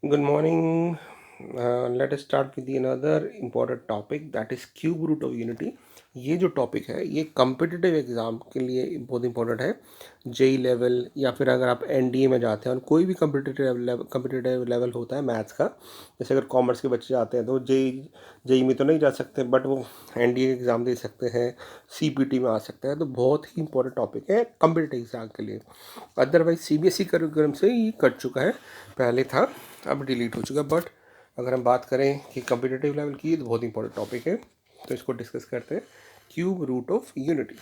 Good morning. Let us start with the another important topic that is cube root of unity. ये जो topic है ये competitive exam के लिए बहुत इंपॉर्टेंट है। जेई लेवल या फिर अगर आप एनडीए में जाते हैं और कोई भी कम्पिटिटिव लेवल होता है मैथ्स का, जैसे अगर कॉमर्स के बच्चे जाते हैं तो जेई में तो नहीं जा सकते, बट वो एनडीए एग्ज़ाम दे सकते हैं, सीपीटी में आ सकते हैं। तो बहुत ही इंपॉर्टेंट टॉपिक है कम्पिटिटिव एग्ज़ाम के लिए। अदरवाइज सीबीएसई करिकुलम से ये कट चुका है, पहले था अब डिलीट हो चुका। बट अगर हम बात करें कि कम्पिटिटिव लेवल की तो बहुत इंपॉर्टेंट टॉपिक है, तो इसको डिस्कस करते हैं। Cube root of unity.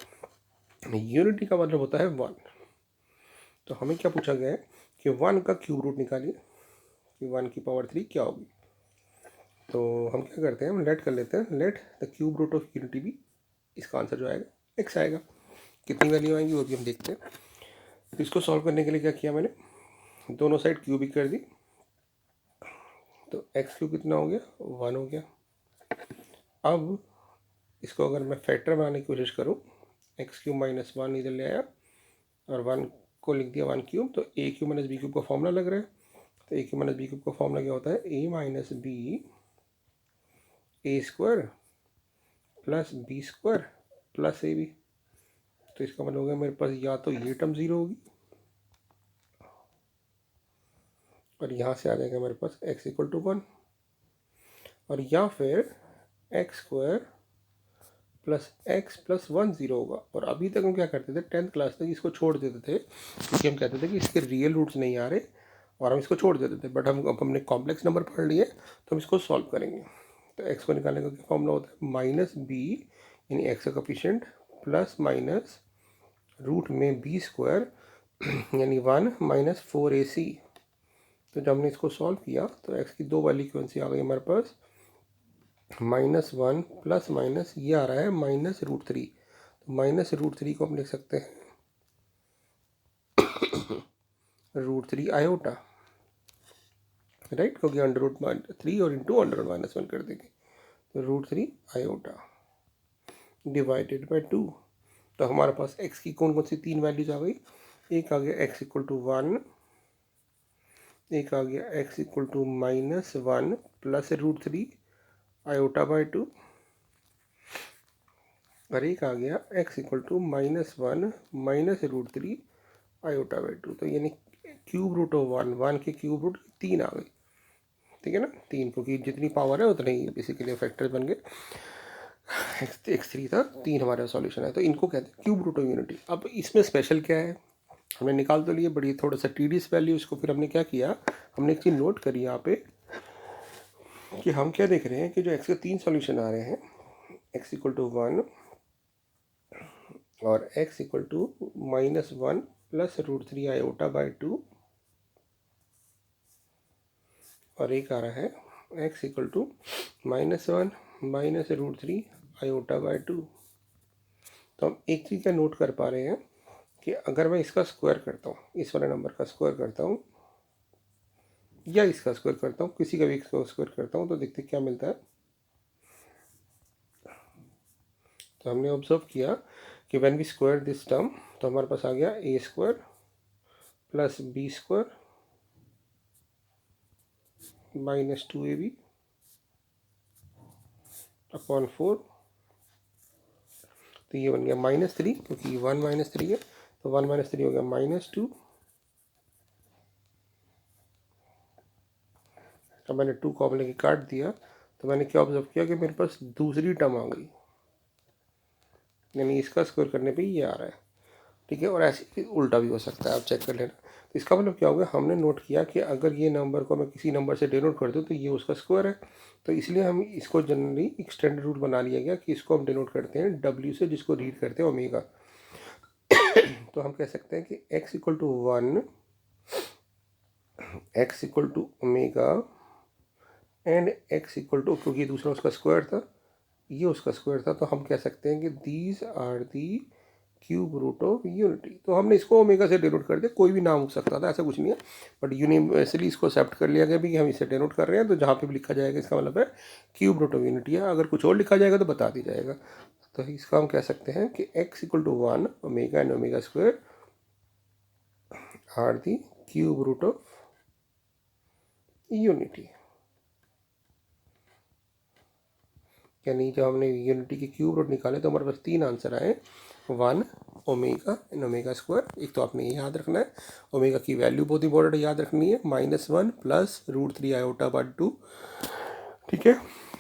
Unity का मतलब होता है वन। तो हमें क्या पूछा गया है कि वन का क्यूब रूट निकालिए कि वन की पावर थ्री क्या होगी। तो हम क्या करते हैं, हम लेट कर लेते हैं, let the cube root of unity भी। इसका आंसर जो आएगा एक्स आएगा। कितनी वैल्यू आएंगी वो भी हम देखते हैं। तो इसको सॉल्व करने के लिए क्या किया मैंने, दोनों साइड क्यूबिक कर दी। तो एक्स क्यूब कितना हो गया, वन हो गया। अब इसको अगर मैं फैक्टर बनाने की कोशिश करूँ, एक्स क्यूब माइनस वन इधर ले आया और वन को लिख दिया वन क्यूब, तो a cube minus b cube का फॉर्मूला लग रहा है। तो a cube minus b cube का फॉर्मूला क्या होता है, a minus b a square plus b square plus a b. तो इसका मतलब हो गया मेरे पास या तो ये टर्म ज़ीरो होगी और यहाँ से आ जाएगा मेरे पास एक्स इक्वल टू वन, और या फिर x square plus x plus one zero होगा। और अभी तक हम क्या करते थे, टेंथ क्लास तक इसको छोड़ देते थे, क्योंकि हम कहते थे कि इसके रियल रूट्स नहीं आ रहे और हम इसको छोड़ देते थे। बट हम अब हमने कॉम्प्लेक्स नंबर पढ़ लिए तो हम इसको सॉल्व करेंगे। तो एक्स को निकालने का क्या फॉर्मूला होता है, माइनस बी यानी एक्स का कोफिशिएंट प्लस माइनस रूट में बी स्क्वायर यानी वन माइनस फोर ए सी। तो जब हमने इसको सॉल्व किया तो एक्स की दो वैल्यू कौन सी आ गई हमारे पास, माइनस वन प्लस माइनस ये आ रहा है माइनस रूट थ्री। तो माइनस रूट थ्री को हम लिख सकते हैं रूट थ्री आयोटा, राइट, क्योंकि अंडर रूट थ्री और into under root minus one कर देंगे। तो root three iota divided by two. तो हमारे पास एक्स की कौन कौन सी तीन वैल्यूज आ गई, एक आ गया एक्स इक्वल टू वन, एक आ गया x equal to minus one plus root three iota by two, और एक आ गया x equal to minus one minus root three iota by two. तो यानी cube root of one, one के क्यूब रूट तीन आ गई, ठीक है ना, तीन, क्योंकि जितनी पावर है उतना ही बेसिकली फैक्टर्स बन गए। एक्स थ्री था, तीन हमारा सॉल्यूशन है। तो इनको कहते हैं क्यूब रूट ऑफ यूनिटी। अब इसमें स्पेशल क्या है, हमने निकाल तो लिए, बड़ी थोड़ा सा टीडीएस वैल्यू। इसको फिर हमने क्या किया, हमने एक चीज़ नोट करी यहाँ पे कि हम क्या देख रहे हैं कि जो एक्स के तीन सॉल्यूशन आ रहे हैं, एक्स इक्वल टू वन और x equal to minus one plus root three iota by two, और एक आ रहा है x equal to minus one minus root three iota by two. तो हम एक चीज़ क्या नोट कर पा रहे हैं कि अगर मैं इसका स्क्वायर करता हूँ, इस वाले नंबर का स्क्वायर करता हूँ या इसका स्क्वायर करता हूँ, किसी का भी स्क्वायर करता हूँ, तो देखते क्या मिलता है। तो हमने ऑब्जर्व किया कि when we square this term, तो हमारे पास आ गया a square plus b square minus two a b upon four. तो ये बन गया माइनस थ्री, क्योंकि वन माइनस थ्री है, तो वन माइनस थ्री हो गया माइनस टू। अब मैंने टू कॉमन लेके काट दिया, तो मैंने क्या ऑब्जर्व किया कि मेरे पास दूसरी टर्म आ गई, यानी इसका स्क्वायर करने पे ये आ रहा है, ठीक है। और ऐसे उल्टा भी हो सकता है, आप चेक कर लेना। तो इसका मतलब क्या होगा, हमने नोट किया कि अगर ये नंबर को मैं किसी नंबर से डिनोट कर दूँ तो ये उसका स्क्वायर है। तो इसलिए हम इसको जनरली एक्सटेंडेड रूट बना लिया गया कि इसको हम डिनोट करते हैं डब्ल्यू से, जिसको रीड करते हैं ओमेगा। तो हम कह सकते हैं कि x equal to one, x equal to omega and x equal to, क्योंकि दूसरा उसका स्क्वायर था, ये उसका स्क्वायर था, तो हम कह सकते हैं कि these are the cube root of unity. तो हमने इसको ओमेगा से डिनोट कर दिया, कोई भी नाम हो सकता था, ऐसा कुछ नहीं है, बट यूनिवर्सली इसको एक्सेप्ट कर लिया गया भी कि हम इसे डिनोट कर रहे हैं। तो जहाँ पे भी लिखा जाएगा इसका मतलब है क्यूब रूट ऑफ यूनिटी है। अगर कुछ और लिखा जाएगा तो बता दी जाएगा। तो इसका हम कह सकते हैं कि x equal to one omega and omega square are the cube root of unity. यानी जब हमने यूनिटी के क्यूब रूट निकाले तो हमारे पास 3 आंसर आए, 1 ओमेगा इन ओमेगा स्क्वायर। एक तो आपने ये याद रखना है, ओमेगा की वैल्यू बहुत इंपॉर्टेंट याद रखनी है, -1 प्लस √3 आयोटा बाय 2। ठीक है।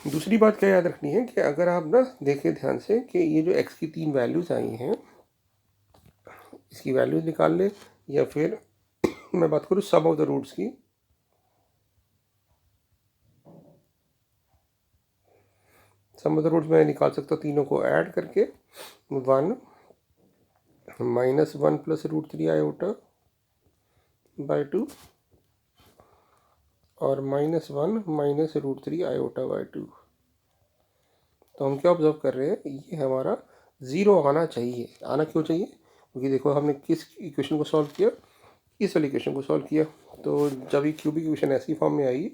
दूसरी बात क्या याद रखनी है कि अगर आप ना देखें ध्यान से कि ये जो x की 3 वैल्यूज़ आई हैं, इसकी वैल्यूज़ निकाल लें, या फिर मैं बात करूँ सम ऑफ द रूट्स की, सम ऑफ द रूट्स मैं निकाल सकता हूँ तीनों को ऐड करके, 1 -1 प्लस √3 आयोटा बाय 2 और -1 माइनस √3 आयोटा बाय 2। तो हम क्या ऑब्जर्व कर रहे हैं, ये हमारा ज़ीरो आना चाहिए। आना क्यों चाहिए? क्योंकि देखो हमने किस इक्वेशन को सॉल्व किया, इस वाली इक्वेशन को सॉल्व किया। तो जब ये क्यूबिक इक्वेशन ऐसी फॉर्म में आई,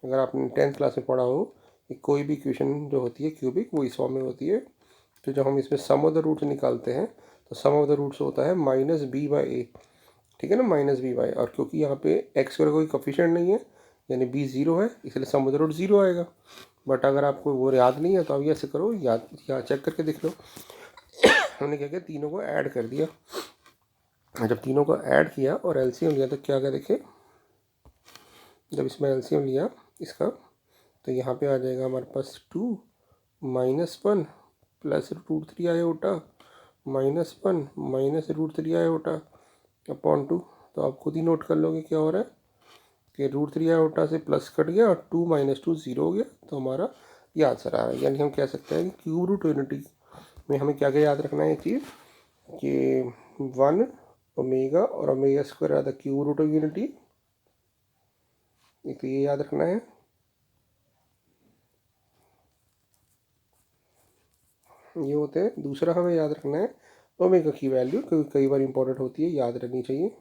अगर आपने 10th क्लास में पढ़ा हो कि कोई भी इक्वेशन जो होती है क्यूबिक वो इस फॉर्म में होती है, तो जब हम इसमें सम ऑफ द रूट्स निकालते हैं तो सम ऑफ द रूट्स होता है -b/a। ठीक है ना, -b/a। और क्योंकि यहाँ पे x का कोई कोफिशिएंट नहीं है, यानी b 0 है, इसलिए सम ऑफ द रूट 0 आएगा। बट अगर आपको वो याद नहीं है तो आप ऐसे करो, याद यहाँ चेक करके देख लो। हमने क्या किया, तीनों को ऐड कर दिया। जब तीनों को ऐड किया और एलसीएम लिया तो क्या क्या देखे, जब इसमें एलसीएम लिया इसका, तो यहाँ पे आ जाएगा हमारे पास 2 -1 plus √3 iota -1 minus √3 iota upon 2। तो आप खुद ही नोट कर लोगे क्या हो रहा है कि √3 आयोटा से प्लस कट गया और 2 - 2 0 हो गया, तो हमारा ये आंसर आ रहा है। यानी हम कह सकते हैं कि क्यूब रूट यूनिटी में हमें क्या क्या याद रखना है, एक चीज़ कि 1 ओमेगा और omega square are the cube root of unity, एक तो ये याद रखना है। ये होते हैं। दूसरा हमें याद रखना है ओमेगा की वैल्यू, क्योंकि कई बार इंपॉर्टेंट होती है, याद रखनी चाहिए,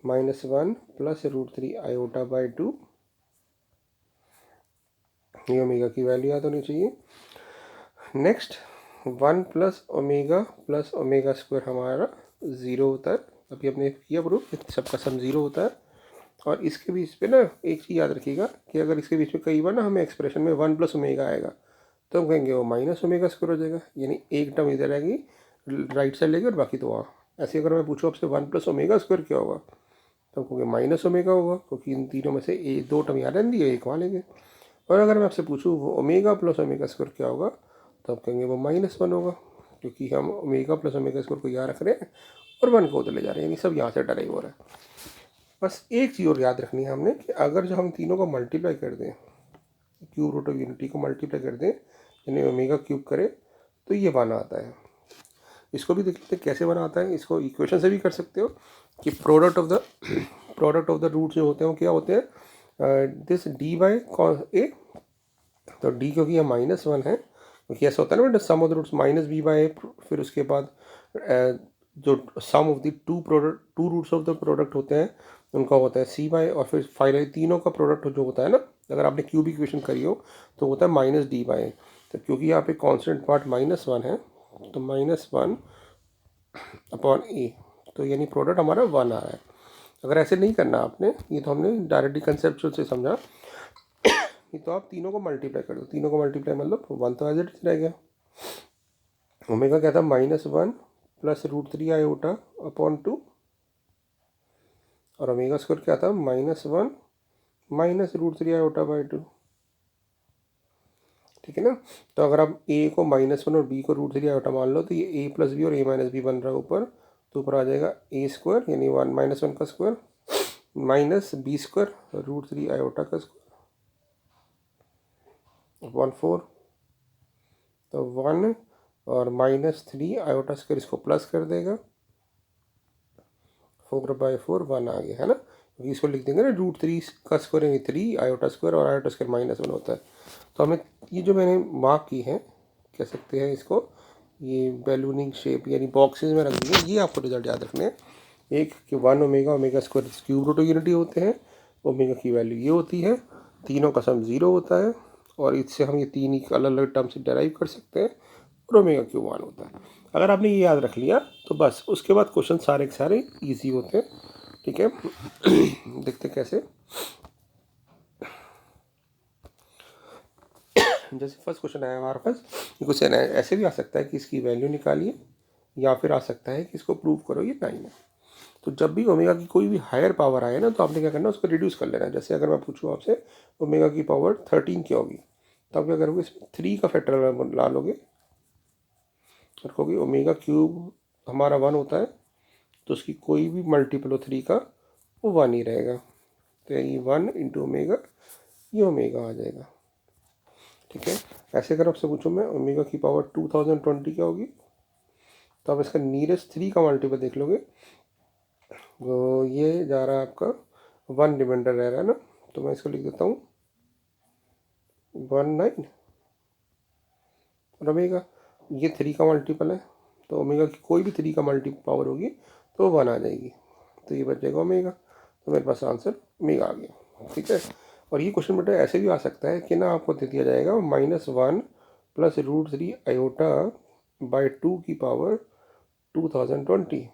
-1 प्लस √3 आयोटा बाय 2, ये ओमेगा की वैल्यू याद होनी चाहिए। नेक्स्ट 1 प्लस ओमेगा स्क्वायर हमारा 0 होता है, अभी हमने किया प्रूफ, सबका सम 0 होता है। और इसके बीच पे ना एक चीज़ याद रखिएगा कि अगर इसके बीच में कई बार ना हमें एक्सप्रेशन में 1 प्लस ओमेगा आएगा तो हम कहेंगे वो माइनस ओमेगा स्क्वायर हो जाएगा, यानी एक टर्म इधर आएगी राइट साइड लेगी और बाकी तो वहाँ। ऐसे अगर मैं पूछूँ आपसे 1 प्लस ओमेगा स्क्वायर क्या होगा, तो हम कहोगे माइनस ओमेगा होगा, क्योंकि इन तीनों में से एक दो टर्म यहाँ रहती है, एक वहाँ लेंगे। और अगर मैं आपसे पूछूँ वो ओमेगा प्लस ओमेगा स्क्वायर क्या होगा, तो आप कहेंगे वो -1 होगा, क्योंकि हम ओमेगा प्लस ओमेगा स्क्वायर को यहाँ रख रहे हैं और 1 को उधर ले जा रहे हैं, यानी सब यहाँ से डराइव हो रहा है। बस एक चीज़ और याद रखनी है हमने कि अगर जो हम तीनों को मल्टीप्लाई कर दें, क्यूब रूट ऑफ यूनिटी को मल्टीप्लाई कर दें, यानी ओमेगा क्यूब करें, तो ये बना आता है। इसको भी देख लेते हैं कैसे बना आता है। इसको इक्वेशन से भी कर सकते हो कि प्रोडक्ट ऑफ द रूट जो होते हैं वो क्या होते हैं, दिस d/a। तो d क्योंकि यह -1 है, क्योंकि ऐसा होता है ना बेटा, सम ऑफ द रूट्स -b/a, फिर उसके बाद जो sum of the two roots of the product होते हैं उनका होता है c/, और फिर फाइनली तीनों का प्रोडक्ट जो होता है ना, अगर आपने क्यूब इक्वेशन करी हो तो होता है -d/a। तो क्योंकि यहाँ पे कांस्टेंट पार्ट -1 है, तो -1 अपॉन a, तो यानी प्रोडक्ट हमारा 1 आ रहा है। अगर ऐसे नहीं करना आपने, ये तो हमने डायरेक्टली कंसेप्चुअल से समझा, ये तो आप तीनों को मल्टीप्लाई कर दो। तीनों को मल्टीप्लाई मतलब 1 तो एज इट इज रह गया। ओमेगा क्या था, -1 प्लस √3 आयोटा अपॉन 2, और ओमेगा स्क्वायर क्या था, -1 माइनस √3 आयोटा बाय 2। ठीक है ना। तो अगर आप a को -1 और b को √3 आयोटा मान लो, तो ये a प्लस बी और a माइनस बी बन रहा है ऊपर, तो ऊपर आ जाएगा a स्क्वायर यानी 1 का square minus b square √3 iota का स्क्वायर 4। तो 1 और -3 आयोटा स्क्वायर इसको प्लस कर देगा, 4/4 1 आ गया है ना। क्योंकि इसको लिख देंगे ना √3 का स्क्वायर यानी 3 आयोटा स्क्वायर, और आयोटा स्क्वायर -1 होता है। तो हमें ये जो मैंने मार्क की है, कह सकते हैं इसको, ये बैलूनिंग शेप यानी बॉक्सेस में रख दिए, ये आपको रिजल्ट याद रखने हैं। एक कि 1 omega square cube root of unity होते हैं, ओमेगा की वैल्यू ये होती है, तीनों का सम 0 होता है, और इससे हम ये तीन ही अलग अलग टर्म से डेराइव कर सकते हैं, और ओमेगा क्यूब 1 होता है। अगर आपने ये याद रख लिया तो बस उसके बाद क्वेश्चन सारे के सारे ईजी होते हैं। ठीक है। देखते कैसे। जैसे फर्स्ट क्वेश्चन आया हमारे पास, ये क्वेश्चन ऐसे भी आ सकता है कि इसकी वैल्यू निकालिए, या फिर आ सकता है कि इसको प्रूव करो ये 9 है। तो जब भी ओमेगा की कोई भी हायर पावर आए ना, तो आपने क्या करना है, उसको रिड्यूस कर लेना है। जैसे अगर मैं पूछूँ आपसे ओमेगा की पावर 13 क्या होगी, तो आप क्या करोगे, इसमें 3 का फैक्टर ला लोगे, रखोगे। ओमेगा क्यूब हमारा 1 होता है, तो उसकी कोई भी मल्टीपल हो 3 का, वो 1 ही रहेगा। तो ये 1 इंटू ओमेगा, ये ओमेगा आ जाएगा। ठीक है। ऐसे अगर आपसे पूछूँ मैं ओमेगा की पावर 2020 क्या होगी, तो आप इसका नियरेस्ट 3 का मल्टीपल देख लोगे, तो ये जा रहा है आपका 1 रिमाइंडर रह रहा है ना, तो मैं इसको लिख देता हूँ 19। और ओमेगा ये 3 का मल्टीपल है, तो ओमेगा की कोई भी 3 का मल्टी पावर होगी तो 1 आ जाएगी, तो ये बच जाएगा ओमेगा। तो मेरे पास आंसर ओमेगा आ गया। ठीक है। और ये क्वेश्चन बेटा ऐसे भी आ सकता है कि ना, आपको दे दिया जाएगा -1 प्लस √3 आयोटा बाई 2 की पावर 2020,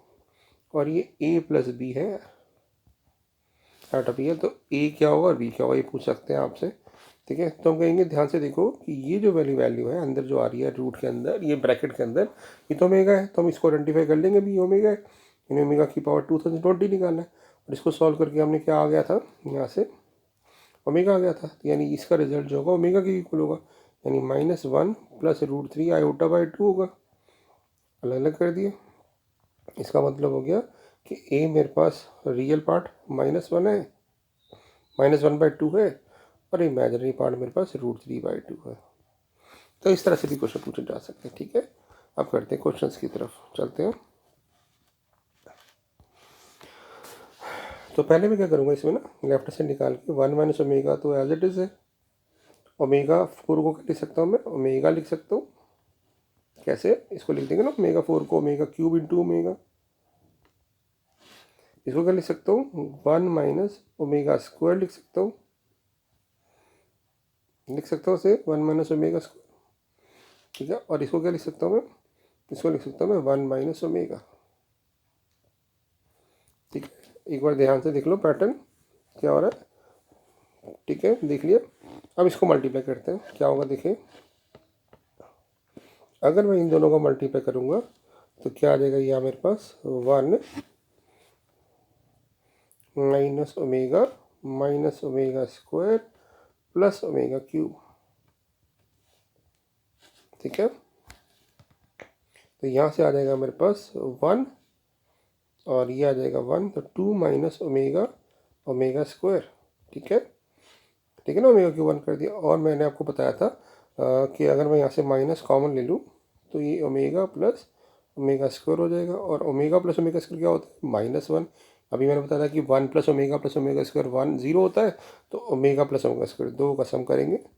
और ये a प्लस बी है, आयोटा बी है, तो a क्या होगा और b क्या होगा, ये पूछ सकते हैं आपसे। ठीक है। तो हम कहेंगे ध्यान से देखो कि ये जो वैल्यू है अंदर जो आ रही है रूट के अंदर, ये ब्रैकेट के अंदर, ये तो ओमेगा है, तो हम इसको आइडेंटिफाई कर लेंगे भी ओमेगा है, यानी ओमेगा की पावर 2020 निकालना है। और इसको सॉल्व करके हमने क्या आ गया था, यहाँ से ओमेगा आ गया था, तो यानी इसका रिजल्ट जो होगा ओमेगा के इक्वल होगा, यानी -1 प्लस √3 आयोटा बाई 2 होगा। अलग अलग कर दिए, इसका मतलब हो गया कि a मेरे पास रियल पार्ट -1 है, -1/2 है, और इमेजिनरी पार्ट मेरे पास √3/2 है। तो इस तरह से भी क्वेश्चन पूछे जा सकते हैं। ठीक है। अब करते हैं क्वेश्चंस की तरफ चलते हैं। तो पहले मैं क्या करूँगा, इसमें ना लेफ्ट से निकाल के 1 माइनस ओमेगा तो एज इट इज़ है। ओमेगा 4 को क्या लिख सकता हूँ मैं, ओमेगा लिख सकता हूँ। कैसे, इसको लिख देंगे ना ओमेगा 4 को ओमेगा क्यूब इंटू ओमेगा। इसको क्या लिख सकता हूँ, 1 माइनस ओमेगा स्क्वायर लिख सकता हूँ, उसे 1 माइनस ओमेगा स्क्वायर। ठीक है। और इसको क्या लिख सकता हूँ मैं, इसको लिख सकता हूँ मैं 1 माइनस ओमेगा। ठीक है। एक बार ध्यान से देख लो पैटर्न क्या हो रहा है। ठीक है, देख लिया। अब इसको मल्टीप्लाई करते हैं, क्या होगा देखिए। अगर मैं इन दोनों को मल्टीप्लाई करूँगा तो क्या आ जाएगा, यहाँ मेरे पास 1 minus omega square plus omega cube. ठीक है। तो यहाँ से आ जाएगा मेरे पास 1, और ये आ जाएगा 1, तो 2 माइनस ओमेगा स्क्वायर। ठीक है। ठीक है ना, ओमेगा क्यूब 1 कर दिया। और मैंने आपको बताया था कि अगर मैं यहाँ से माइनस कॉमन ले लूँ तो ये ओमेगा प्लस ओमेगा स्क्वायर हो जाएगा। और ओमेगा प्लस ओमेगा स्क्वायर क्या होता है, -1। अभी मैंने बताया था कि 1 प्लस ओमेगा स्क्वायर 1 0 होता है, तो ओमेगा प्लस ओमेगा स्क्वायर 2 का सम करेंगे तो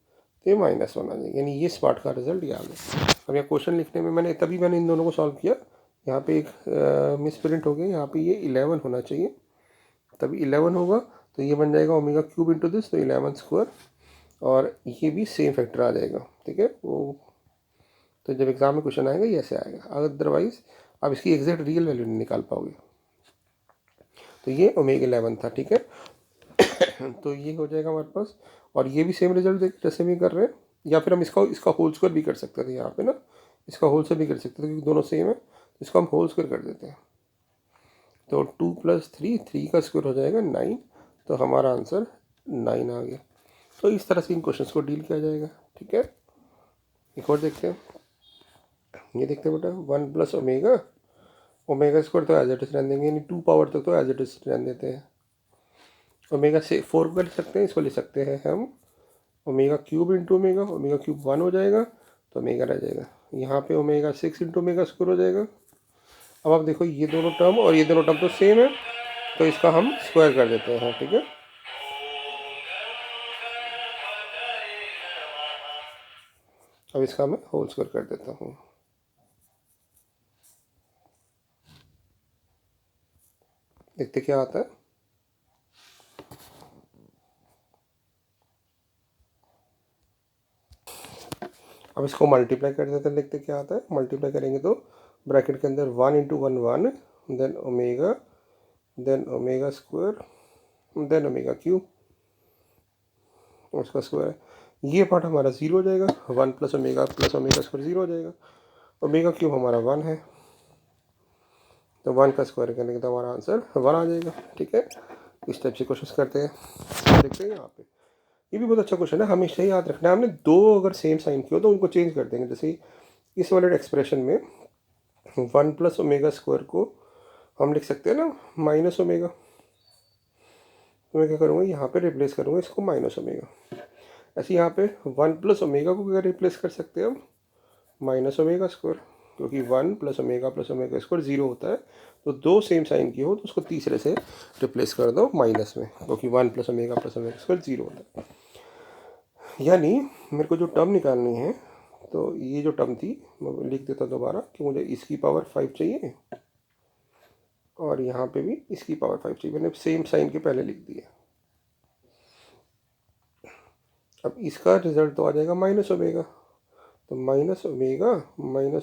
ये -1 आ जाएगा, यानी ये इस पार्ट का रिजल्ट ये आ गया। अब यहाँ क्वेश्चन लिखने में मैंने इन दोनों को सॉल्व किया, यहाँ पे एक मिस प्रिंट हो गया, यहाँ पे ये 11 होना चाहिए, तभी 11 होगा, तो ये बन जाएगा ओमेगा क्यूब इंटू दिस, तो 11 स्क्वायर, और ये भी सेम फैक्टर आ जाएगा। ठीक है। वो तो जब एग्जाम में क्वेश्चन आएगा ये ऐसे आएगा, अदरवाइज आप इसकी एग्जैक्ट रियल वैल्यू नहीं निकाल पाओगे। तो ये ओमेगा 11 था। ठीक है। तो ये हो जाएगा हमारे पास, और ये भी सेम रिजल्ट देख जैसे भी कर रहे हैं, या फिर हम इसका होल स्क्वायर भी कर सकते थे यहाँ पे ना, इसका होल स्क्वायर भी कर सकते थे क्योंकि दोनों सेम है, तो इसको हम होल स्क्वायर कर देते हैं। तो 2 + 3 का स्क्वायर हो जाएगा 9, तो हमारा आंसर 9 आ गया। तो इस तरह से इन क्वेश्चंस को डील किया जाएगा। ठीक है। एक और देखते हैं, ये देखते हैं बेटा 1 प्लस ओमेगा स्क्वायर तो एज इट इज रहने देंगे, यानी 2 पावर तक तो एज इट इज रहने देते हैं। ओमेगा से 4 को लिख सकते हैं, इसको लिख सकते हैं हम omega cube into omega cube 1 हो जाएगा, तो ओमेगा रह जाएगा। यहाँ पे ओमेगा 6 इंटू ओमेगा स्क्वायर हो जाएगा। अब आप देखो ये दोनों टर्म और ये दोनों टर्म तो सेम है, तो इसका हम स्क्वायर कर देते हैं। ठीक है। अब इसका मैं होल स्क्वायर कर देता हूँ। देखते क्या आता है। अब इसको मल्टीप्लाई कर देते हैं, देखते क्या आता है। मल्टीप्लाई करेंगे तो ब्रैकेट के अंदर 1 into 1 1, then omega square, then omega cube, उसका स्क्वायर। ये पार्ट हमारा ज़ीरो हो जाएगा, 1 प्लस ओमेगा स्क्वायर ज़ीरो हो जाएगा। ओमेगा क्यूब हमारा 1 है, तो 1 का स्क्वायर करने के तो हमारा आंसर 1 आ जाएगा। ठीक है, इस टाइप से क्वेश्चन करते हैं। देखते हैं यहाँ पे, ये भी बहुत अच्छा क्वेश्चन है, हमेशा ही याद रखना है। हमने दो अगर सेम साइन किया तो उनको चेंज कर देंगे। जैसे इस वाले एक्सप्रेशन में 1 प्लस ओमेगा स्क्वायर को हम लिख सकते हैं ना माइनस ओमेगा, तो मैं क्या करूँगा, यहाँ पे रिप्लेस करूँगा इसको माइनस ओमेगा। ऐसे यहाँ पे 1 प्लस ओमेगा को क्या रिप्लेस कर सकते हैं हम, माइनस ओमेगा स्क्वायर, क्योंकि 1 प्लस ओमेगा स्क्वायर 0 होता है। तो दो सेम साइन की हो तो उसको तीसरे से रिप्लेस कर दो माइनस में, क्योंकि 1 प्लस ओमेगा स्क्वायर 0 होता है। यानी मेरे को जो टर्म निकालनी है, तो ये जो टर्म थी मैं लिख देता दोबारा कि मुझे इसकी पावर 5 चाहिए और यहाँ पे भी इसकी पावर 5 चाहिए। मैंने सेम साइन के पहले लिख दिया। अब इसका रिजल्ट तो आ जाएगा माइनस ओमेगा, तो माइनस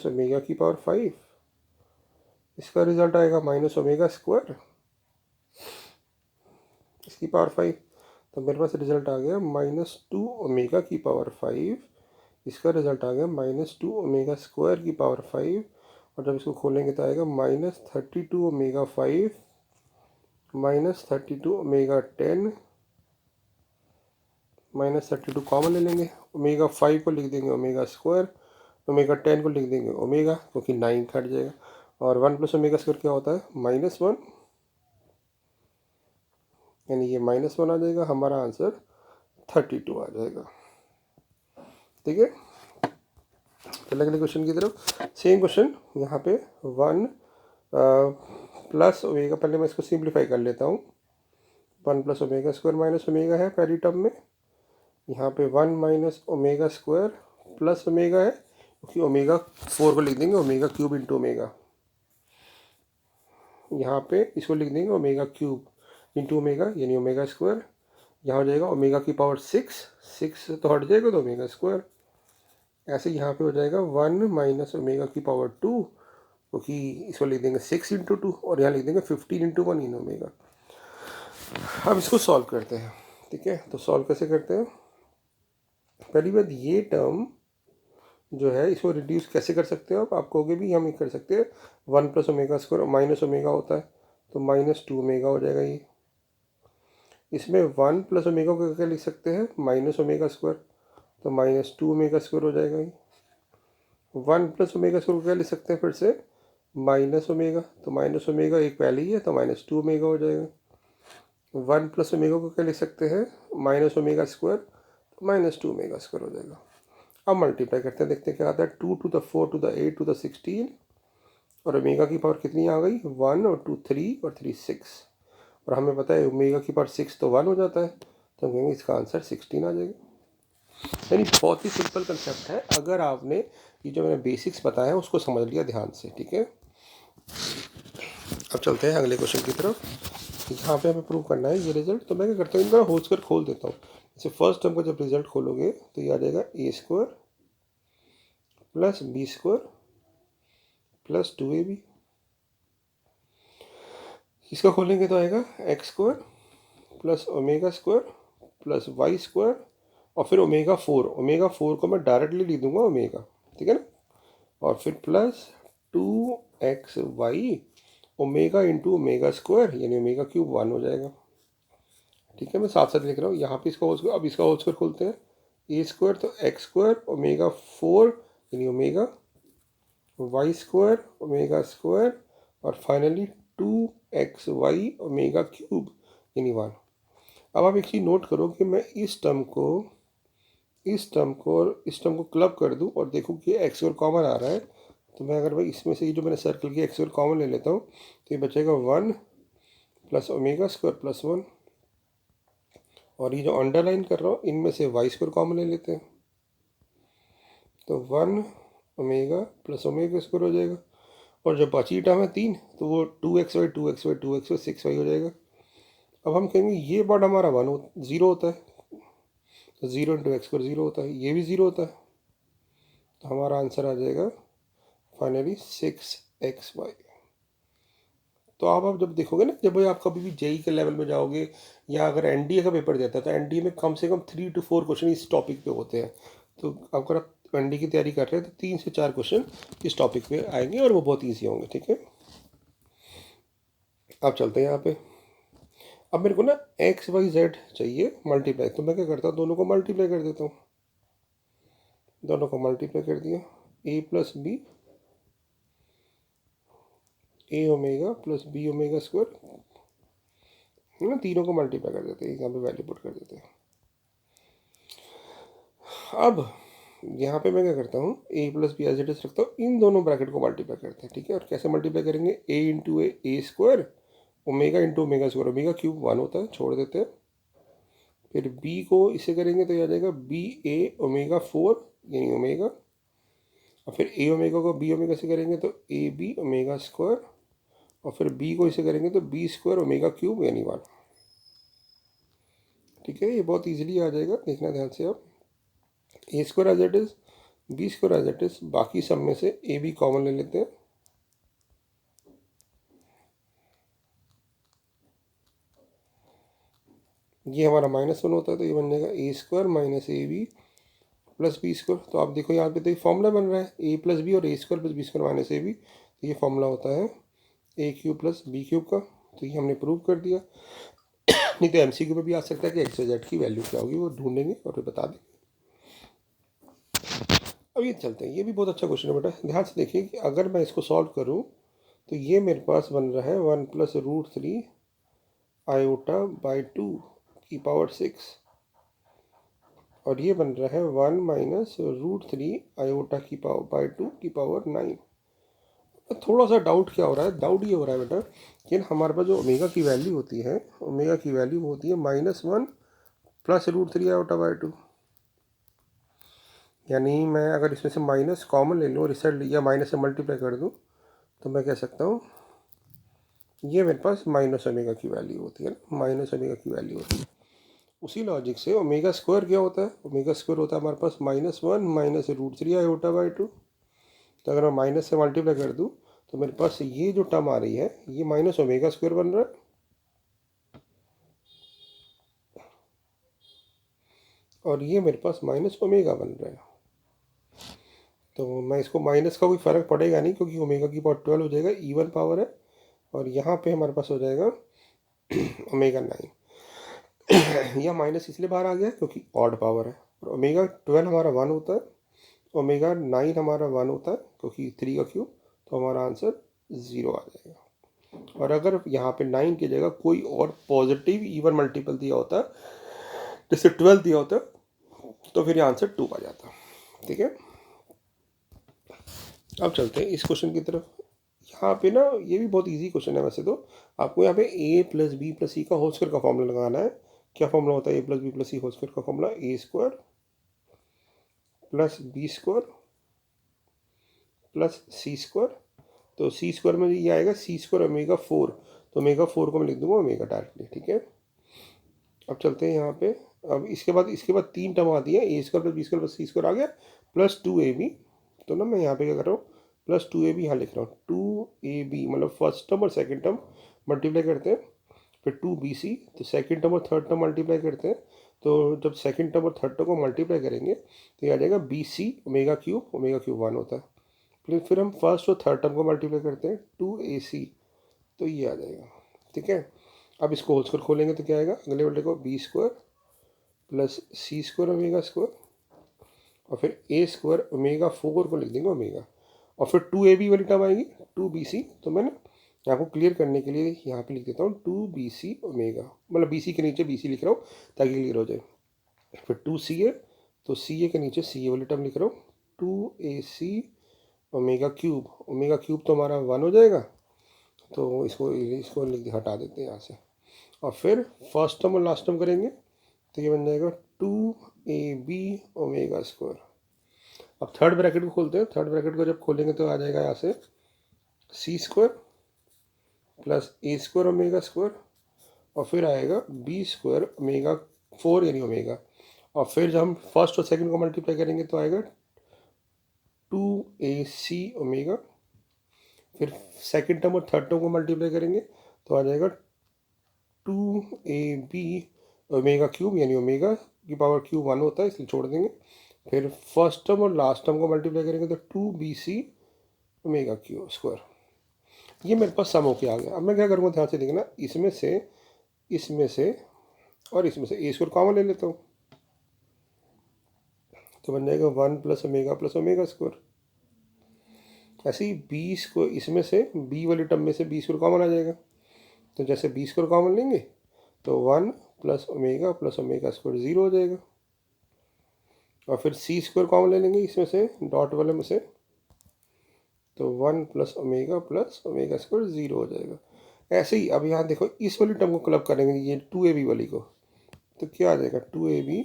ओमेगा की पावर 5, इसका रिजल्ट आएगा माइनस ओमेगा स्क्वायर इसकी पावर 5। तो मेरे पास रिजल्ट आ गया -2 ओमेगा की पावर 5, इसका रिजल्ट आ गया -2 ओमेगा स्क्वायर की पावर 5। और जब इसको खोलेंगे तो आएगा -32 ओमेगा 5 -32 ओमेगा 10 -32 कॉमन ले लेंगे। ओमेगा 5 को लिख देंगे ओमेगा स्क्वायर, ओमेगा 10 को लिख देंगे ओमेगा, क्योंकि 9 कट जाएगा। और 1 प्लस ओमेगा स्क्वायर क्या होता है, -1, यानी ये -1 आ जाएगा। हमारा आंसर 32 आ जाएगा। ठीक है, चलिए अगले क्वेश्चन की तरफ। सेम क्वेश्चन यहाँ पे 1 प्लस ओमेगा, पहले मैं इसको सिंप्लीफाई कर लेता हूँ। 1 plus omega square minus omega है पहली टर्म में, यहाँ पे 1 minus omega square plus omega है, क्योंकि ओमेगा 4 को लिख देंगे ओमेगा क्यूब इंटू ओमेगा। यहाँ पे इसको लिख देंगे ओमेगा क्यूब इंटू ओमेगा, यानी ओमेगा स्क्वायर। यहाँ हो जाएगा ओमेगा की पावर 6 तो हट जाएगा तो ओमेगा स्क्वायर। ऐसे यहाँ पे हो जाएगा 1 माइनस ओमेगा की पावर 2, क्योंकि इसको लिख देंगे 6 इंटू 2, और यहाँ लिख देंगे 15 इंटू 1 इन ओमेगा। अब इसको सॉल्व करते हैं। ठीक है, तो सॉल्व कैसे करते हैं, पहली बात ये टर्म जो है इसको रिड्यूस कैसे कर सकते हो आप कहोगे भी हम ये कर सकते हैं। 1 plus omega square minus omega होता है, तो -2 ओमेगा हो जाएगा ये। इसमें 1 प्लस ओमेगा को क्या लिख सकते हैं, माइनस ओमेगा स्क्वायर, तो -2 ओमेगा स्क्वायर हो जाएगा ये। 1 प्लस ओमेगा स्क्वायर को क्या लिख सकते हैं फिर से, माइनस ओमेगा, तो माइनस ओमेगा एक पहले ही है तो -2 ओमेगा हो जाएगा। 1 प्लस ओमेगा को क्या लिख सकते हैं, माइनस ओमेगा स्क्वायर, तो -2 ओमेगा स्क्वायर हो जाएगा। अब मल्टीप्लाई करते हैं, देखते हैं क्या आता है, 2 to the 4 to the 8 to the 16, और ओमेगा की पावर कितनी आ गई, 1 और 2 3 और 3 6, और हमें पता है ओमेगा की पावर 6 तो 1 हो जाता है, तो हम कहेंगे इसका आंसर 16 आ जाएगा। यानी बहुत ही सिंपल कंसेप्ट है, अगर आपने ये जो मैंने बेसिक्स बताया है उसको समझ लिया ध्यान से। ठीक है, अब चलते हैं अगले क्वेश्चन की तरफ। यहाँ पे हमें प्रूव करना है ये रिजल्ट, तो मैं क्या करता हूँ, इनका होल स्क्वायर खोल देता हूँ। जैसे फर्स्ट टर्म का जब रिजल्ट खोलोगे तो ये आ जाएगा a² plus b² plus 2ab। इसका खोलेंगे तो आएगा x² plus omega square plus y² और फिर ओमेगा 4 को मैं डायरेक्टली लिख दूंगा ओमेगा, ठीक है ना, और फिर plus 2xy omega into omega square, यानी ओमेगा क्यूब 1 हो जाएगा। ठीक है, मैं साथ साथ लिख रहा हूँ यहाँ पे इसका होल स्क्वायर। अब इसका होल स्क्वायर खोलते हैं, a² तो x² ओमेगा 4 यानी ओमेगा, y² ओमेगा स्क्वायर, और फाइनली 2xy ओमेगा क्यूब यानी 1। अब आप एक चीज़ नोट करो कि मैं इस टर्म को और इस टर्म को क्लब कर दूं और देखूं कि x² कॉमन आ रहा है, तो मैं अगर भाई इसमें से ये जो मैंने सर्कल किया x² कॉमन ले लेता हूँ, तो ये बचेगा 1 प्लस ओमेगा स्क्वायर प्लस 1, और ये जो अंडरलाइन कर रहा हूँ इनमें से y² कॉमन ले लेते हैं, तो 1 ओमेगा प्लस ओमेगा स्क्वायर हो जाएगा, और जब बची टर्म है 3 तो वो 2xy 6y हो जाएगा। अब हम कहेंगे ये पार्ट हमारा 0 होता है, तो 0 इंटू x² 0 होता है, ये भी 0 होता है, तो हमारा आंसर आ जाएगा फाइनली 6xy। तो आप जब देखोगे ना, जब आप कभी भी जेई के लेवल में जाओगे या अगर एनडीए का पेपर देता है तो एनडीए में कम से कम 3 to 4 क्वेश्चन इस टॉपिक पे होते हैं। तो अगर आप एनडीए की तैयारी कर रहे हैं तो 3 से 4 क्वेश्चन इस टॉपिक पे आएंगे और वो बहुत ईजी होंगे। ठीक है, आप चलते हैं यहाँ पे। अब मेरे को ना एक्स वाई जेड चाहिए मल्टीप्लाई, तो मैं क्या करता हूँ, दोनों को मल्टीप्लाई कर देता हूँ। दोनों को मल्टीप्लाई कर दिया, a plus b, a omega plus b omega square है ना, तीनों को मल्टीप्लाई कर देते हैं, यहाँ पे वैल्यू पुट कर देते हैं। अब यहाँ पे मैं क्या करता हूँ, a plus b as it is रखता हूँ, इन दोनों ब्रैकेट को मल्टीप्लाई करते हैं। ठीक है, और कैसे मल्टीप्लाई करेंगे, a into a square, omega into omega square, omega cube 1 होता है, छोड़ देते हैं। फिर बी को इसे करेंगे तो ये आ जाएगा बी ए ओमेगा 4 यानी ओमेगा, और फिर ए ओमेगा को बी ओमेगा से करेंगे तो ए बी ओमेगा स्क्वायर, और फिर बी को इसे करेंगे तो बी स्क्वायर ओमेगा क्यूब यानी 1। ठीक है, ये बहुत इजीली आ जाएगा, देखना ध्यान से आप। A square as it is, b square as it is, बाकी सब में से ए बी कॉमन ले लेते हैं। ये हमारा -1 होता है तो ये बन जाएगा a square minus a b plus b square. तो आप देखो यहाँ पे तो ये फॉर्मूला बन रहा है, ए प्लस बी और a square plus b square minus a b, तो ये फॉर्मूला होता है a cube plus b cube का। तो ये हमने प्रूव कर दिया। नहीं तो एमसीक्यू में भी आ सकता है कि एक्स जेड की वैल्यू क्या होगी, वो ढूंढेंगे और फिर बता देंगे। अब ये चलते हैं, ये भी बहुत अच्छा क्वेश्चन है बेटा, ध्यान से देखिए कि अगर मैं इसको सॉल्व करूँ तो ये मेरे पास बन रहा है 1 + √3 आयोटा बाई 2 की पावर 6, और ये बन रहा है 1 - √3 आयोटा की पावर बाई 2 की पावर 9। थोड़ा सा डाउट क्या हो रहा है, डाउट ये हो रहा है बेटा कि हमारे पास जो ओमेगा की वैल्यू होती है, ओमेगा की वैल्यू होती है -1 + √3 आयोटा बाई 2। यानी मैं अगर इसमें से माइनस कॉमन ले लूँ और इस साइड या माइनस से मल्टीप्लाई कर दूँ तो मैं कह सकता हूँ ये मेरे पास माइनस ओमेगा की वैल्यू होती है ना, माइनस ओमेगा की वैल्यू होती है। उसी लॉजिक से ओमेगा स्क्वायर क्या होता है, ओमेगा स्क्वायर होता है हमारे पास -1 - √3 आयोटा बाई 2। तो अगर मैं माइनस से मल्टीप्लाई कर दूँ तो मेरे पास ये जो टर्म आ रही है ये माइनस ओमेगा स्क्वायर बन रहा है, और ये मेरे पास माइनस ओमेगा बन रहा है। तो मैं इसको माइनस का कोई फ़र्क पड़ेगा नहीं क्योंकि ओमेगा की पावर 12 हो जाएगा, इवन पावर है, और यहाँ पे हमारे पास हो जाएगा ओमेगा 9। यह माइनस इसलिए बाहर आ गया क्योंकि ऑड पावर है, और ओमेगा 12 हमारा 1 होता है, ओमेगा 9 हमारा 1 होता है क्योंकि 3 का क्यूब, तो हमारा आंसर 0 आ जाएगा। और अगर यहाँ पे 9 की जगह कोई और पॉजिटिव इवन मल्टीपल दिया होता, जैसे 12 दिया होता, तो फिर ये आंसर 2 आ जाता। ठीक है, अब चलते हैं इस क्वेश्चन की तरफ। यहाँ पे ना ये भी बहुत इजी क्वेश्चन है वैसे तो। आपको यहाँ पे a + b + c का होल स्क्वायर का फॉर्मूला लगाना है। क्या फॉर्मूला होता है a + b + c whole square का formula, a square plus b square plus c square. तो सी स्क्वायर में ये आएगा सी स्क्वायर ओमेगा 4, तो ओमेगा 4 को मैं लिख दूंगा ओमेगा डायरेक्टली। ठीक है, अब चलते हैं यहाँ पे। अब इसके बाद 3 टर्म आती है, a square plus b square plus c square आ गया प्लस 2ab। तो ना मैं यहाँ पे क्या कर रहा हूँ, +2ab यहाँ लिख रहा हूँ, 2ab मतलब फर्स्ट टर्म और सेकंड टर्म मल्टीप्लाई करते हैं, फिर 2bc, तो सेकंड टर्म और थर्ड टर्म मल्टीप्लाई करते हैं। तो जब सेकंड टर्म और थर्ड टर्म को मल्टीप्लाई करेंगे तो ये आ जाएगा bc ओमेगा क्यूब 1 होता है। फिर हम फर्स्ट और थर्ड टर्म को मल्टीप्लाई करते हैं 2ac, तो ये आ जाएगा। ठीक है, अब इसको होल स्क्वायर खोलेंगे तो क्या आएगा, अगले वाले को b square plus c square omega square, और फिर a स्क्वायर ओमेगा 4 को लिख देंगे ओमेगा, और फिर 2ab वाली टर्म आएगी 2bc। तो मैं ना यहाँ को क्लियर करने के लिए यहाँ पे लिख देता हूँ 2bc ओमेगा, मतलब bc के नीचे bc लिख रहा हूँ ताकि क्लियर हो जाए। फिर 2ca, तो ca के नीचे ca वाली टर्म लिख रहा हूँ, 2ac ओमेगा क्यूब तो हमारा 1 हो जाएगा, तो इसको हटा देते हैं यहाँ से। और फिर फर्स्ट टर्म और लास्ट टर्म करेंगे तो ये बन जाएगा 2ab ओमेगा स्क्वायर। अब थर्ड ब्रैकेट को खोलते हैं, थर्ड ब्रैकेट को जब खोलेंगे तो आ जाएगा यहाँ से सी स्क्वायर प्लस ए स्क्वायर ओमेगा स्क्वायर, और फिर आएगा बी स्क्वायर ओमेगा 4 यानी ओमेगा, और फिर जब हम फर्स्ट और सेकंड को मल्टीप्लाई करेंगे तो आएगा 2ac ओमेगा फिर सेकंड टर्म और थर्ड टर्म को मल्टीप्लाई करेंगे तो आ जाएगा 2ab ओमेगा क्यूब, यानी ओमेगा की पावर क्यूब 1 होता है इसलिए छोड़ देंगे। फिर फर्स्ट टर्म और लास्ट टर्म को मल्टीप्लाई करेंगे तो 2bc ओमेगा क्यूब स्क्वायर। ये मेरे पास सम होके आ गया। अब मैं क्या करूँगा, ध्यान से देखना, इसमें से और इसमें से ए स्क्वायर कॉमन ले लेता हूँ तो बन जाएगा 1 प्लस ओमेगा स्क्वायर। ऐसे ही बी स्क्वायर, इसमें से बी वाली टर्म में से बी स्क्वायर कॉमन आ जाएगा, तो जैसे बी स्क्वायर कॉमन लेंगे तो 1 प्लस ओमेगा स्क्वायर 0 हो जाएगा। और फिर सी स्क्वायर कॉमन ले लेंगे इसमें से, डॉट वाले में से, तो 1 प्लस ओमेगा स्क्वायर 0 हो जाएगा। ऐसे ही अब यहाँ देखो इस वाली टर्म को क्लब करेंगे, ये 2ab वाली को, तो क्या आ जाएगा 2ab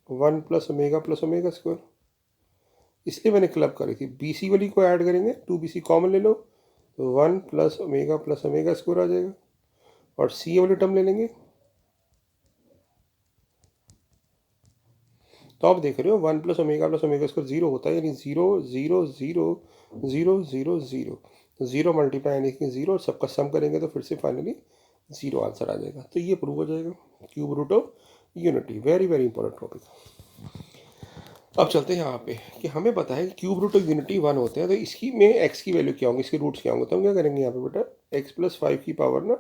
1 प्लस ओमेगा स्क्वायर। इसलिए मैंने क्लब करी थी। bc वाली को ऐड करेंगे, 2bc कॉमन ले लो तो 1 प्लस ओमेगा स्क्वायर आ जाएगा। और सी वाली टर्म ले लेंगे तो आप देख रहे हो 1 प्लस ओमेगा स्क्वायर 0 होता है, यानी 0 तो 0 मल्टीप्लाई यानी कि 0, सबका सम करेंगे तो फिर से फाइनली 0 आंसर आ जाएगा। तो ये प्रूव हो जाएगा cube root of unity. Very very important topic. अब चलते हैं यहाँ पे कि हमें पता है कि क्यूब रूट ऑफ यूनिटी 1 होते हैं, तो इसकी में एक्स की वैल्यू क्या होंगी, इसके रूट्स क्या होंगे, तो हम क्या करेंगे यहाँ पे बेटा एक्स प्लस 5 की पावर ना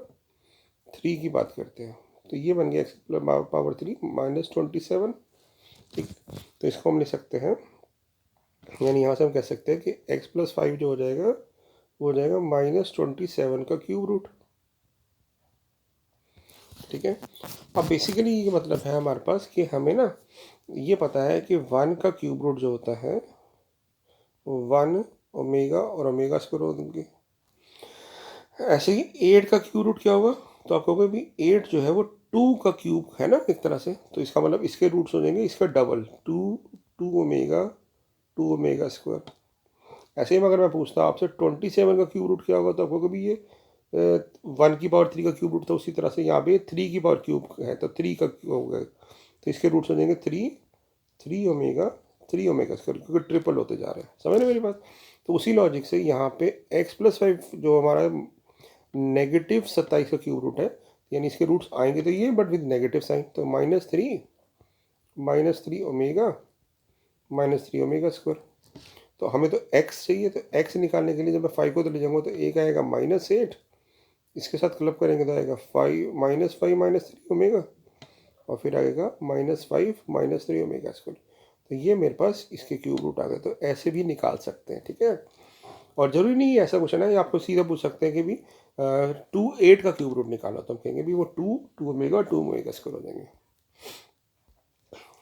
3 की बात करते हैं, तो ये बन गया एक्स पावर 3 -27। ठीक, तो इसको हम लिख सकते हैं, यानी यहाँ से हम कह सकते हैं कि x प्लस 5 जो हो जाएगा वो हो जाएगा -27 का क्यूब रूट। ठीक है, अब बेसिकली ये मतलब है हमारे पास कि हमें ना ये पता है कि 1 का क्यूब रूट जो होता है वो 1 ओमेगा और ओमेगा स्क्वायर होंगे। ऐसे ही 8 का क्यूब रूट क्या होगा, तो आप कहोगे भी 8 जो है वो 2 का क्यूब है ना एक तरह से, तो इसका मतलब इसके रूट्स हो जाएंगे इसका डबल, 2 ओमेगा स्क्वायर। ऐसे ही अगर मैं पूछता आपसे 27 का क्यूब रूट क्या होगा, तो आपको कभी ये 1 की पावर 3 का क्यूब रूट था, उसी तरह से यहाँ पे 3 की पावर क्यूब है तो 3 का क्यूब हो गया, तो इसके रूट्स हो जाएंगे 3 ओमेगा स्क्वायर, क्योंकि ट्रिपल होते जा रहे हैं। समझ रहे मेरी बात। तो उसी लॉजिक से यहाँ पे x प्लस 5 जो हमारा -27 का क्यूब रूट है, यानी इसके रूट्स आएंगे तो ये बट विद नेगेटिव साइन, तो -3 ओमेगा स्क्वायर। तो हमें तो x चाहिए, तो x निकालने के लिए जब मैं 5 को तो ले जाऊँगा तो एक आएगा -8, इसके साथ क्लब करेंगे तो आएगा 5 -3 ओमेगा, और फिर आएगा -3 ओमेगा स्क्वायर। तो ये मेरे पास इसके क्यूब रूट आ गए, तो ऐसे भी निकाल सकते हैं। ठीक है, और ज़रूरी नहीं है ऐसा क्वेश्चन है, आपको सीधा पूछ सकते हैं कि भी 8 का क्यूब रूट निकालो, तो हम कहेंगे भी वो 2 ओमेगा स्क्वायर हो जाएंगे।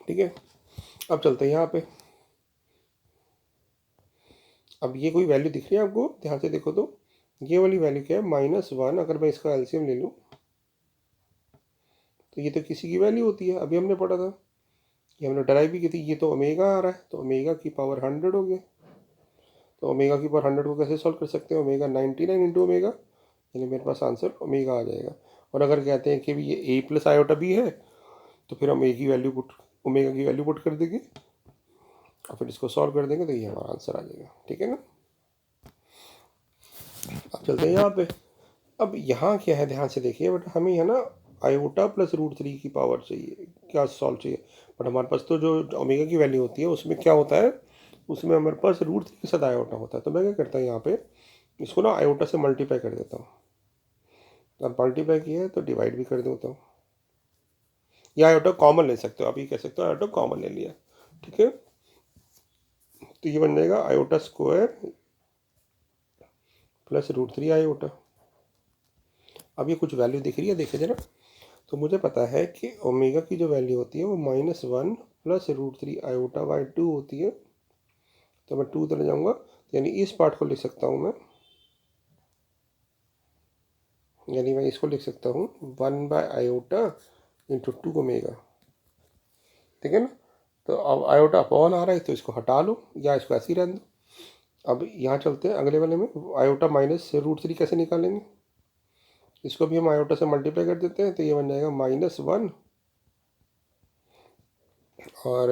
ठीक है, अब चलते हैं यहाँ पे। अब ये कोई वैल्यू दिख रही है आपको, ध्यान से देखो, तो ये वाली वैल्यू क्या है -1। अगर मैं इसका एलसीएम ले लूँ तो ये तो किसी की वैल्यू होती है, अभी हमने पढ़ा था, ये हमने डराइव भी की थी। ये तो ओमेगा आ रहा है, तो ओमेगा की पावर 100 हो गया, तो ओमेगा की पावर 100 को कैसे सॉल्व कर सकते हैं, ओमेगा 99 इंटू ओमेगा, यानी मेरे पास आंसर ओमेगा आ जाएगा। और अगर कहते हैं कि भी ये ए प्लस आयोटा भी है, तो फिर हम ओमेगा की वैल्यू पुट कर देंगे और फिर इसको सॉल्व कर देंगे, तो ये हमारा आंसर आ जाएगा। ठीक है ना, अब चलते हैं यहाँ पे। अब यहाँ क्या है, ध्यान से देखिए, बट हमें है ना आयोटा प्लस √3 की पावर चाहिए, क्या सॉल्व चाहिए, बट हमारे पास तो जो ओमेगा की वैल्यू होती है उसमें क्या होता है, उसमें हमारे पास √3 के साथ आयोटा होता है। तो मैं क्या करता हूँ यहाँ पे इसको ना आयोटा से मल्टीप्लाई कर देता हूँ, अब मल्टीप्लाई किया है तो डिवाइड भी कर देता हूँ, या आयोटा कॉमन ले सकते हो, आप ये कह सकते हो आयोटा कॉमन ले लिया। ठीक है, तो ये बन जाएगा आयोटा स्क्वायर प्लस √3 आयोटा। अब ये कुछ वैल्यू दिख रही है, देखे जरा, तो मुझे पता है कि ओमेगा की जो वैल्यू होती है वो -1 प्लस √3 आयोटा बाई 2 होती है, तो मैं 2 तरह जाऊँगा, यानी इस पार्ट को लिख सकता हूँ मैं, यानी मैं इसको लिख सकता हूँ 1 बाय आयोटा इंटू 2 ओमेगा। ठीक है ना, तो अब आयोटा अपॉन आ रहा है तो इसको हटा लो या इसको ऐसे ही रहने दो। अब यहाँ चलते हैं अगले वाले में, आयोटा माइनस √3 कैसे निकालेंगे, इसको भी हम आयोटा से मल्टीप्लाई कर देते हैं, तो ये बन जाएगा -1, और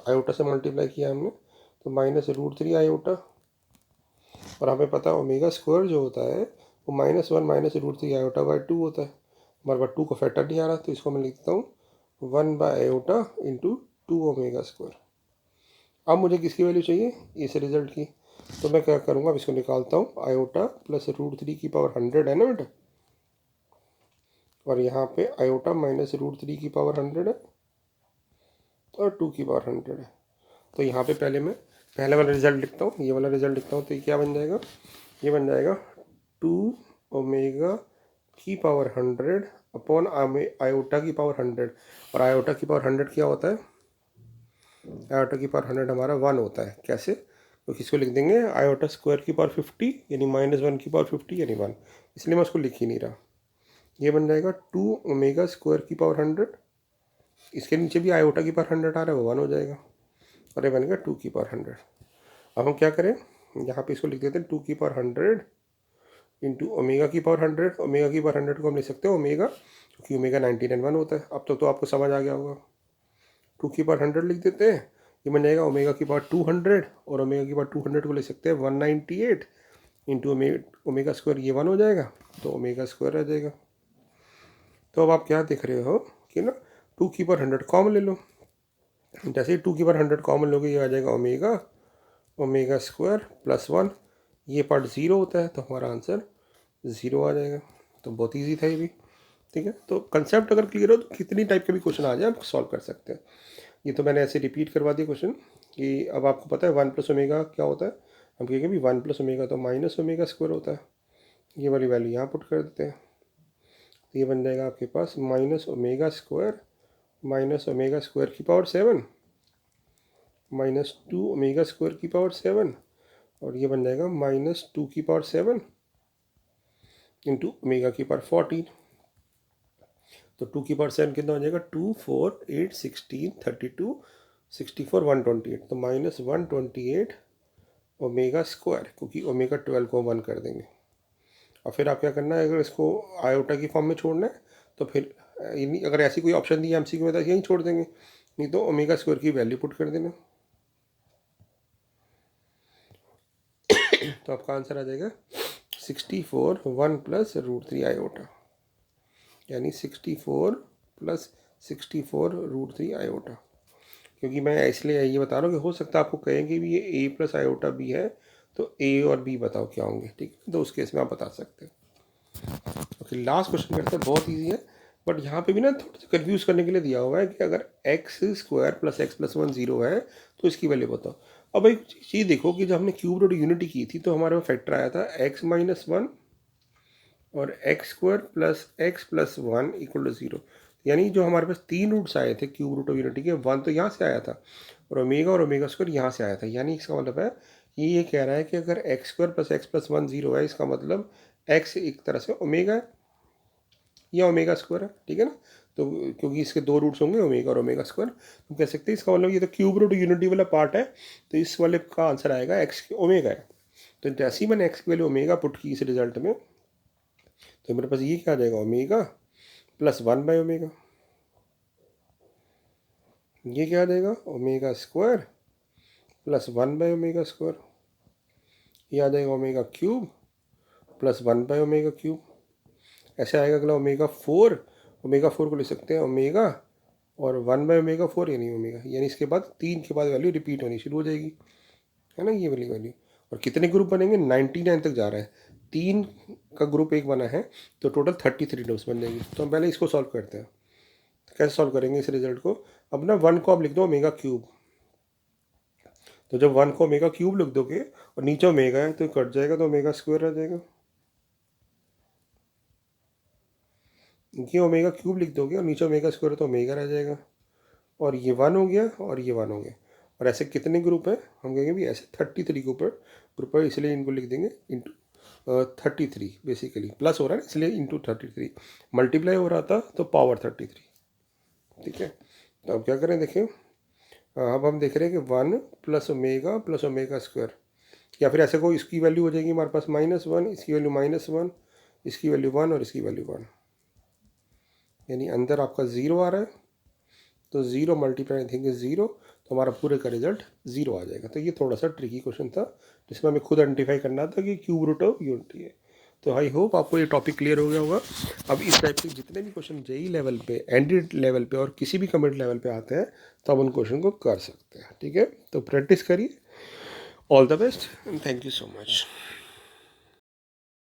आयोटा से मल्टीप्लाई किया हमने तो -√3 आयोटा, और हमें पता है ओमेगा स्क्वायर जो होता है वो -1 minus root three iota by two होता है। हमारे पास टू का फैक्टर नहीं आ रहा, तो इसको मैं लिखता हूँ 1 by iota into two omega square. अब मुझे किसकी वैल्यू चाहिए, इस रिजल्ट की। तो मैं क्या करूँगा, अब इसको निकालता हूँ। आयोटा प्लस रूट थ्री की पावर 100 है ना बेटा, और यहाँ पे आयोटा माइनस रूट थ्री की पावर 100 है और टू की पावर 100 है। तो यहाँ पे पहले मैं पहले वाला रिजल्ट लिखता हूँ, ये वाला रिजल्ट लिखता हूँ। तो ये क्या बन जाएगा, ये बन जाएगा 2 ओमेगा की पावर 100 अपॉन आयोटा की पावर 100। और आयोटा की पावर 100 क्या होता है, आयोटा की पावर 100 हमारा 1 होता है। कैसे, तो किसको लिख देंगे, आयोटा स्क्वायर की पावर 50 यानी -1 की पावर 50 यानी 1, इसलिए मैं उसको लिख ही नहीं रहा। ये बन जाएगा 2 ओमेगा स्क्वायर की पावर 100, इसके नीचे भी आयोटा की पावर 100 आ रहा है, वो 1 हो जाएगा, और ये बनेगा 2 की पावर 100। अब हम क्या करें, यहाँ पे इसको लिख देते हैं 2 की पावर 100 इंटू ओमेगा की पावर 100। ओमेगा की पावर 100 को हम लिख सकते हैं ओमेगा, क्योंकि ओमेगा 99 होता है। अब तो आपको समझ आ गया होगा। 2 की पावर 100 लिख देते हैं, ये बन जाएगा ओमेगा की पावर 200, और ओमेगा की पावर 200 को लिख सकते हैं 198 इंटू ओमेगा स्क्वायर, ये 1 हो जाएगा, तो ओमेगा स्क्वायर आ जाएगा। तो अब आप क्या देख रहे हो कि ना 2 की पावर 100 कॉमन ले लो। जैसे ही 2 की पावर 100 कॉमन लोगे, ये आ जाएगा ओमेगा, ओमेगा स्क्वायर प्लस 1। ये पार्ट ज़ीरो होता है, तो हमारा आंसर 0 आ जाएगा। तो बहुत ईजी था ये भी, ठीक है। तो कंसेप्ट अगर क्लियर हो तो कितनी टाइप के भी क्वेश्चन आ जाए आप सॉल्व कर सकते हैं। ये तो मैंने ऐसे रिपीट करवा दिया क्वेश्चन कि अब आपको पता है 1 प्लस ओमेगा क्या होता है। हम कहेंगे भी 1 प्लस ओमेगा तो माइनस ओमेगा स्क्वायर होता है। ये वाली वैल्यू यहाँ पुट कर देते हैं, तो ये बन जाएगा आपके पास माइनस ओमेगा स्क्वायर की पावर 7 -2 ओमेगा स्क्वायर की पावर 7, और ये बन जाएगा -2 की पावर 7 इंटू ओमेगा की पावर 14। तो 2 की पावर 7 कितना हो जाएगा, 2 4 8 16 32 64 128, तो -128 ओमेगा स्क्वायर, क्योंकि ओमेगा 12 को 1 कर देंगे। और फिर आप क्या करना है, अगर इसको आयोटा की फॉर्म में छोड़ना है तो फिर अगर ऐसी कोई ऑप्शन दी है एमसीक्यू में तो यहीं छोड़ देंगे, नहीं तो ओमेगा स्क्वायर की वैल्यू पुट कर देना। तो आपका आंसर आ जाएगा 64 1 प्लस रूट थ्री आयोटा, यानी 64 प्लस 64 रूट थ्री आयोटा। क्योंकि मैं इसलिए ये बता रहा हूँ कि हो सकता है आपको कहेंगे भी ये ए प्लस आयोटा बी है, तो ए और बी बताओ क्या होंगे, ठीक है। तो उस केस में आप बता सकते हैं। ओके, लास्ट क्वेश्चन करते हैं, बहुत ईजी है, बट यहाँ पे भी ना थोड़ा सा कन्फ्यूज़ करने के लिए दिया हुआ है कि अगर x square plus x plus 1 0 है तो इसकी वैल्यू बताओ। अब एक चीज़ देखो कि जब हमने क्यूब रूट यूनिटी की थी तो हमारे पास फैक्टर आया था x-1 और x square plus 1 equal to 0। यानी जो हमारे पास 3 रूट्स आए थे क्यूब रूट ऑफ यूनिटी के, 1 तो यहाँ से आया था और ओमेगा स्क्वायर यहाँ से आया था। यानी इसका मतलब है ये कह रहा है कि अगर एक्स स्क्वायर प्लस 1 0 है, इसका मतलब एक्स एक तरह से ओमेगा है या ओमेगा स्क्वायर है, ठीक है ना। तो क्योंकि इसके दो रूट्स होंगे ओमेगा और ओमेगा स्क्वायर, तो कह सकते हैं इसका मतलब ये तो क्यूब रूट यूनिटी वाला पार्ट है, तो इस वाले का आंसर आएगा एक्स ओमेगा है। तो जैसे ही मैंने एक्स की वैल्यू ओमेगा पुट की इस रिजल्ट में, तो मेरे पास ये क्या आ जाएगा, ओमेगा प्लस 1 बाई ओमेगा। ये क्या आ जाएगा, omega square plus 1 by omega square. ये आ जाएगा omega cube plus 1 by omega cube. ऐसे आएगा अगला ओमेगा फोर को लिख सकते हैं ओमेगा और 1 बाई ओमेगा 4 यानी ओमेगा, यानी इसके बाद 3 के बाद वैल्यू रिपीट होनी शुरू हो जाएगी, है ना, ये वाली वैल्यू। और कितने ग्रुप बनेंगे, 99 तक जा रहा है, 3 का ग्रुप एक बना है, तो टोटल 33 टर्म्स बन जाएगी। तो हम पहले इसको सॉल्व करते हैं। तो कैसे सॉल्व करेंगे इस रिजल्ट को, अब ना 1 को आप लिख दो ओमेगा क्यूब। तो जब 1 को ओमेगा क्यूब लिख दोगे और नीचे ओमेगा है तो कट जाएगा, तो ओमेगा स्क्वायर आ जाएगा। ये ओमेगा क्यूब लिख दोगे और नीचे ओमेगा स्क्वायर तो ओमेगा रह जाएगा, और ये 1 हो गया और ये 1 हो गया। और ऐसे कितने ग्रुप हैं, हम कहेंगे भी ऐसे 33 ग्रुप है, इसलिए इनको लिख देंगे इंटू 33। बेसिकली प्लस हो रहा है ना, इसलिए इंटू 33, मल्टीप्लाई हो रहा था तो पावर 33, ठीक है। तो अब क्या करें, देखें, अब हम देख रहे हैं कि 1 प्लस ओमेगा स्क्वायर, या फिर ऐसे कोई इसकी वैल्यू हो जाएगी हमारे पास -1, इसकी वैल्यू -1, इसकी वैल्यू 1 और इसकी वैल्यू 1, यानी अंदर आपका 0 आ रहा है, तो 0 मल्टीप्लाई देंगे 0, तो हमारा पूरे का रिजल्ट 0 आ जाएगा। तो ये थोड़ा सा ट्रिकी क्वेश्चन था जिसमें हमें खुद आइडेंटिफाई करना था कि क्यूब रूट ऑफ यूनिटी है। तो आई होप आपको ये टॉपिक क्लियर हो गया होगा। अब इस टाइप के जितने भी क्वेश्चन जेई लेवल पे, एनडीए लेवल पे और किसी भी कम्पिटिटिव लेवल पे आते हैं तो आप उन क्वेश्चन को कर सकते हैं। ठीक है, तो प्रैक्टिस करिए। All the best and thank you so much.